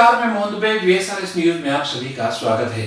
नमस्कार, मैं Mohan Dubey. VSRS news में आप सभी का स्वागत है।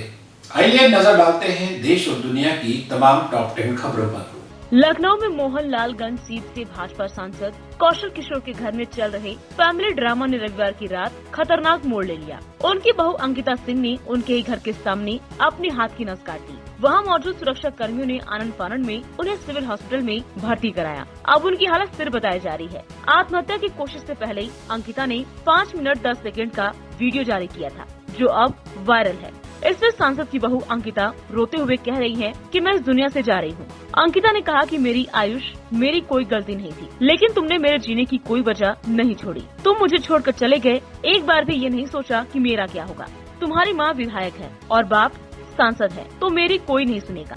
आइए नजर डालते हैं देश और दुनिया की तमाम टॉप 10 खबरों पर। लखनऊ में मोहनलालगंज सीट से भाजपा सांसद कौशल किशोर के घर में चल रहे फैमिली ड्रामा ने रविवार की रात खतरनाक मोड़ ले लिया। उनकी बहू अंकिता सिंह ने उनके ही घर के सामने अपने हाथ की नस काटी। वहां मौजूद सुरक्षा कर्मियों ने आनन फानन में उन्हें सिविल हॉस्पिटल में भर्ती कराया। अब उनकी हालत स्थिर बताई जा रही है। आत्महत्या की कोशिश से पहले अंकिता ने 5 मिनट 10 सेकंड का वीडियो जारी किया था, जो अब वायरल है। इसमें सांसद की बहू अंकिता रोते हुए कह रही है कि मैं इस दुनिया से जा रही हूँ। अंकिता ने कहा कि मेरी आयुष मेरी कोई गलती नहीं थी, लेकिन तुमने मेरे जीने की कोई वजह नहीं छोड़ी। तुम मुझे छोड़कर चले गए, एक बार भी ये नहीं सोचा कि मेरा क्या होगा। तुम्हारी माँ विधायक है और बाप सांसद है, तो मेरी कोई नहीं सुनेगा।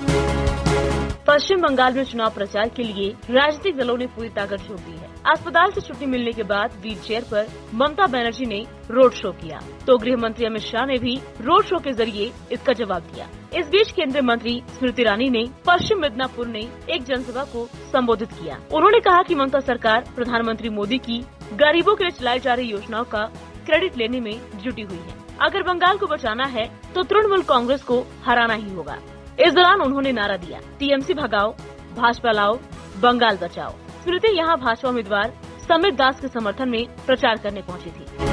पश्चिम बंगाल में चुनाव प्रचार के लिए राजनीतिक दलों ने पूरी ताकत झोंक दी है। अस्पताल से छुट्टी मिलने के बाद व्हील चेयर पर ममता बनर्जी ने रोड शो किया, तो गृह मंत्री अमित शाह ने भी रोड शो के जरिए इसका जवाब दिया। इस बीच केंद्रीय मंत्री स्मृति ईरानी ने पश्चिम मिदनापुर में एक जनसभा को संबोधित किया। उन्होंने कहा कि ममता सरकार प्रधानमंत्री मोदी की गरीबों के लिए चलाई जा रही योजनाओं का क्रेडिट लेने में जुटी हुई है। अगर बंगाल को बचाना है तो तृणमूल कांग्रेस को हराना ही होगा। इस दौरान उन्होंने नारा दिया, टीएमसी भगाओ, भाजपा लाओ, बंगाल बचाओ। स्मृति यहां भाजपा उम्मीदवार समित दास के समर्थन में प्रचार करने पहुंची थी।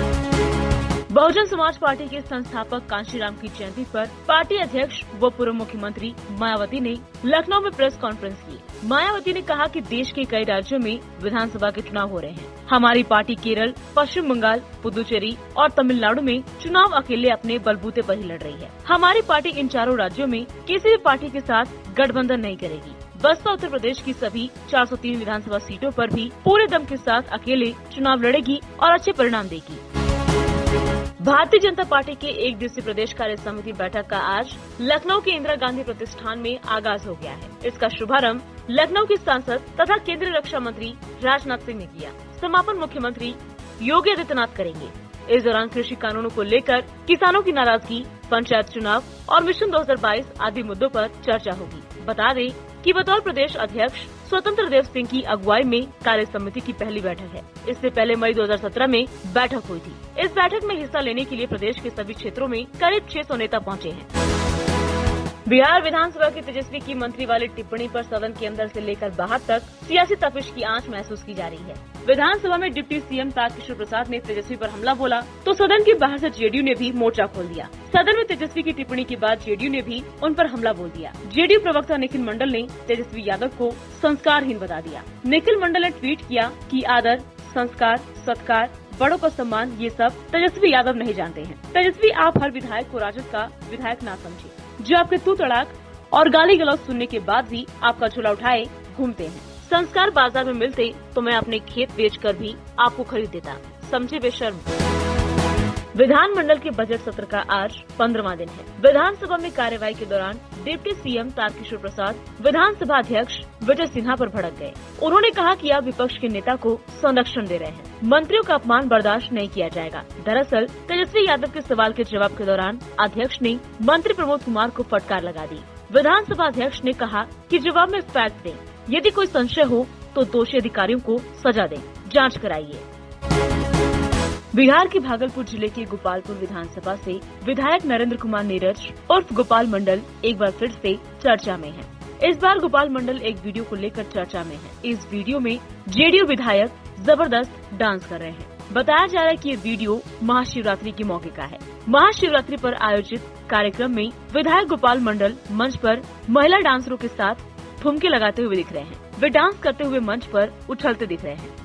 बहुजन समाज पार्टी के संस्थापक कांशीराम की जयंती पर पार्टी अध्यक्ष व पूर्व मुख्यमंत्री मायावती ने लखनऊ में प्रेस कॉन्फ्रेंस की। मायावती ने कहा कि देश के कई राज्यों में विधानसभा के चुनाव हो रहे हैं। हमारी पार्टी केरल, पश्चिम बंगाल, पुदुचेरी और तमिलनाडु में चुनाव अकेले अपने बलबूते पर ही लड़ रही है। हमारी पार्टी इन चारों राज्यों में किसी भी पार्टी के साथ गठबंधन नहीं करेगी। बसपा उत्तर प्रदेश की सभी 403 विधानसभा सीटों पर भी पूरे दम के साथ अकेले चुनाव लड़ेगी और अच्छे परिणाम देगी। भारतीय जनता पार्टी के एक दिवसीय प्रदेश कार्य समिति बैठक का आज लखनऊ के इंदिरा गांधी प्रतिष्ठान में आगाज हो गया है। इसका शुभारंभ लखनऊ के सांसद तथा केंद्रीय रक्षा मंत्री राजनाथ सिंह ने किया। समापन मुख्यमंत्री योगी आदित्यनाथ करेंगे। इस दौरान कृषि कानूनों को लेकर किसानों की नाराजगी, पंचायत चुनाव और मिशन 2022 आदि मुद्दों पर चर्चा होगी। बता दें कि बतौर प्रदेश अध्यक्ष स्वतंत्र देव सिंह की अगुवाई में कार्य समिति की पहली बैठक है। इससे पहले मई 2017 में बैठक हुई थी। इस बैठक में हिस्सा लेने के लिए प्रदेश के सभी क्षेत्रों में करीब 600 नेता पहुंचे हैं। बिहार विधानसभा की तेजस्वी की मंत्री वाली टिप्पणी पर सदन के अंदर से लेकर बाहर तक सियासी तपिश की आंच महसूस की जा रही है। विधानसभा में डिप्टी सीएम तारकिशोर प्रसाद ने तेजस्वी पर हमला बोला तो सदन के बाहर से जेडीयू ने भी मोर्चा खोल दिया। सदन में तेजस्वी की टिप्पणी के बाद जेडीयू ने भी उन पर हमला बोल दिया। जेडीयू प्रवक्ता निखिल मंडल ने तेजस्वी यादव को संस्कारहीन बता दिया। निखिल मंडल ने ट्वीट किया कि आदर, संस्कार, सत्कार, बड़ों का सम्मान, ये सब तेजस्वी यादव नहीं जानते हैं। तेजस्वी, आप हर विधायक को राजद का विधायक ना समझे, जो आपके तू तड़ाक और गाली गलौज सुनने के बाद भी आपका झोला उठाए घूमते हैं। संस्कार बाजार में मिलते तो मैं अपने खेत बेचकर भी आपको खरीद देता, समझे बेशर्म। विधानमंडल के बजट सत्र का आज 15वां दिन है। विधानसभा में कार्यवाही के दौरान डिप्टी सीएम तारकिशोर प्रसाद विधानसभा अध्यक्ष विजय सिन्हा पर भड़क गए। उन्होंने कहा कि आप विपक्ष के नेता को संरक्षण दे रहे हैं। मंत्रियों का अपमान बर्दाश्त नहीं किया जाएगा। दरअसल तेजस्वी यादव के सवाल के जवाब के दौरान अध्यक्ष ने मंत्री प्रमोद कुमार को फटकार लगा दी। विधानसभा अध्यक्ष ने कहा कि जवाब में फैक्ट दें, यदि कोई संशय हो तो दोषी अधिकारियों को सजा दें, जांच कराइए। बिहार के भागलपुर जिले के गोपालपुर विधानसभा से विधायक नरेंद्र कुमार नीरज उर्फ गोपाल मंडल एक बार फिर से चर्चा में है। इस बार गोपाल मंडल एक वीडियो को लेकर चर्चा में है। इस वीडियो में जेडीयू विधायक जबरदस्त डांस कर रहे हैं। बताया जा रहा है कि ये वीडियो महाशिवरात्रि के मौके का है। महाशिवरात्रि पर आयोजित कार्यक्रम में विधायक गोपाल मंडल मंच पर महिला डांसरों के साथ ठुमके लगाते हुए दिख रहे हैं। वे डांस करते हुए मंच पर उछलते दिख रहे हैं।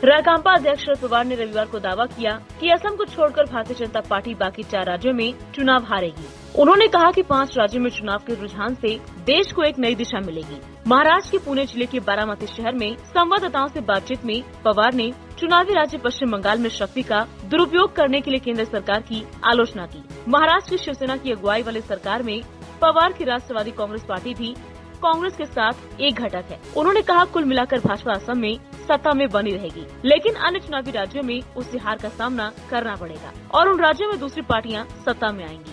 राकांपा अध्यक्ष शरद पवार ने रविवार को दावा किया कि असम को छोड़कर भारतीय जनता पार्टी बाकी 4 राज्यों में चुनाव हारेगी। उन्होंने कहा कि 5 राज्यों में चुनाव के रुझान से देश को एक नई दिशा मिलेगी। महाराष्ट्र के पुणे जिले के बारामती शहर में संवाददाताओं से बातचीत में पवार ने चुनावी राज्य पश्चिम बंगाल में शक्ति का दुरुपयोग करने के लिए केंद्र सरकार की आलोचना की। महाराष्ट्र की शिवसेना की अगुवाई वाली सरकार में पवार की राष्ट्रवादी कांग्रेस पार्टी भी कांग्रेस के साथ एक घटक है। उन्होंने कहा, कुल मिलाकर भाजपा असम में सत्ता में बनी रहेगी, लेकिन अन्य चुनावी राज्यों में उसे हार का सामना करना पड़ेगा और उन राज्यों में दूसरी पार्टियां सत्ता में आएंगी।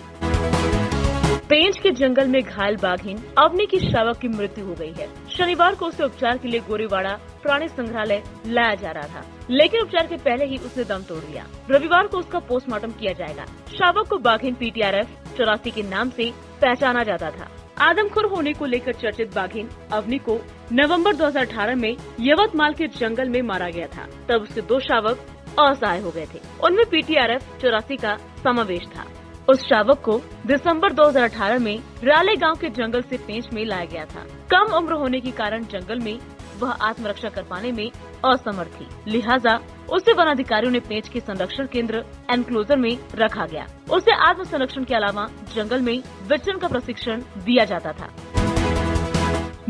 पेंच के जंगल में घायल बाघिन अवनी की शावक की मृत्यु हो गई है। शनिवार को उसे उपचार के लिए गोरेवाड़ा प्राणी संग्रहालय लाया जा रहा था, लेकिन उपचार के पहले ही उसने दम तोड़ दिया। रविवार को उसका पोस्टमार्टम किया जाएगा। शावक को बाघिन PTRF 84 के नाम से पहचाना जाता था। आदमखोर होने को लेकर चर्चित बाघिन अवनी को नवंबर 2018 में यवतमाल के जंगल में मारा गया था। तब उसके 2 शावक असहाय हो गए थे। उनमें PTRF 84 का समावेश था। उस शावक को दिसंबर 2018 में राले गांव के जंगल से पेंच में लाया गया था। कम उम्र होने के कारण जंगल में वह आत्मरक्षा कर पाने में असमर्थ थी, लिहाजा उसे वन अधिकारियों ने पेंच के संरक्षण केंद्र एनक्लोजर में रखा गया। उसे आत्म संरक्षण के अलावा जंगल में विचरण का प्रशिक्षण दिया जाता था।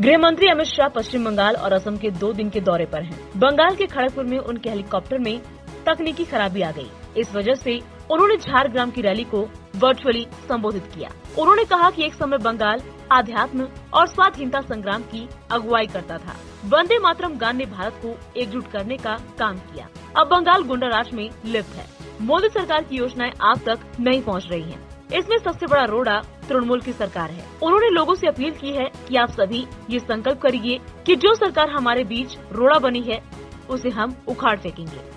गृह मंत्री अमित शाह पश्चिम बंगाल और असम के 2 दिन के दौरे पर हैं। बंगाल के खड़गपुर में उनके हेलीकॉप्टर में तकनीकी खराबी आ गई। इस वजह से उन्होंने झारग्राम की रैली को वर्चुअली संबोधित किया। उन्होंने कहा कि एक समय बंगाल आध्यात्म और स्वाधीनता संग्राम की अगुवाई करता था। वंदे मातरम गान ने भारत को एकजुट करने का काम किया। अब बंगाल गुंडा राज में लिप्त है। मोदी सरकार की योजनाएं आप तक नहीं पहुंच रही हैं। इसमें सबसे बड़ा रोड़ा तृणमूल की सरकार है। उन्होंने लोगों से अपील की है कि आप सभी ये संकल्प करिए कि जो सरकार हमारे बीच रोड़ा बनी है उसे हम उखाड़ फेंकेंगे।